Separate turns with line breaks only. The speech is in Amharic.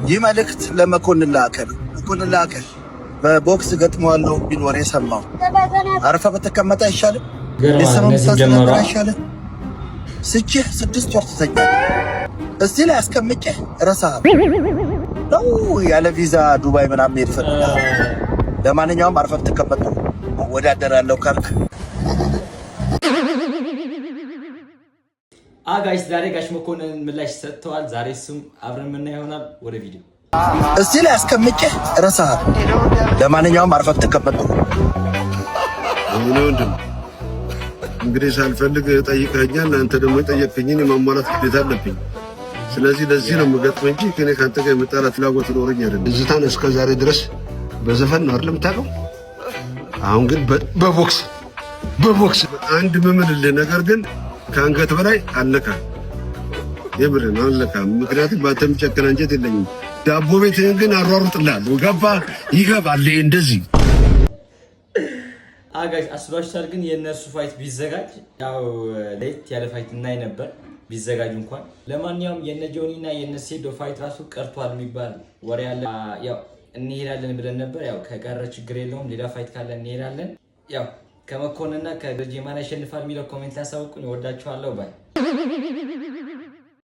ይህ መልእክት ለመኮንን ላከ። መኮንን ላከ በቦክስ ገጥመዋለሁ ቢኖር የሰማው አረፈ በተቀመጠ አይሻልም? ለሰማው ተሰማራ አይሻልም? ስጭህ 6 ወር ተሰኛል። እስቲ ላይ አስቀምጬ ረሳህ ነው ያለ ቪዛ ዱባይ ምናምን ይፈልጋል። ለማንኛውም አረፈ በተቀመጠ ወዳደራለሁ ካልክ
ጋይስ ዛሬ ጋሽ መኮንን ምላሽ ሰጥተዋል። ዛሬ እሱም አብረን ምን ይሆናል ወደ ቪዲዮ
እስቲ ላይ አስቀምጬ ረሳህ። ለማንኛውም አርፈህ ተቀመጥ።
እንግዲህ ሳልፈልግ ጠይቀኛል። አንተ ደግሞ ጠየቅከኝን የማሟላት ግዴታ አለብኝ። ስለዚህ ለዚህ ነው የምገጥመው እንጂ ከኔ ካንተ ጋር የመጣላት ፍላጎት ኖረኝ አይደለም። እዝታን እስከ ዛሬ ድረስ በዘፈን ነው አይደል የምታውቀው? አሁን ግን በቦክስ አንድ ምምልልህ ነገር ግን ከአንገት በላይ አለካ የምርን አለካ። ምክንያቱም ባንተ የሚጨክን አንጀት የለኝም። ዳቦ ቤትህን ግን አሯሩጥልሃለሁ። ይገባል እንደዚህ
ጋይስ አስባችኋል። ግን የእነሱ ፋይት ቢዘጋጅ ያው ለየት ያለ ፋይት እናይ ነበር ቢዘጋጅ እንኳን። ለማንኛውም የነ ጆኒና የነ ሴዶ ፋይት ራሱ ቀርቷል የሚባል ወሬ ያለ ያው እንሄዳለን ብለን ነበር። ያው ከቀረ ችግር የለውም ሌላ ፋይት ካለ እንሄዳለን። ያው ከመኮንንና ከደረጀ ማን ያሸንፋል የሚለው ኮሜንት ላይ አሳውቁኝ። ወዳችኋለሁ ባይ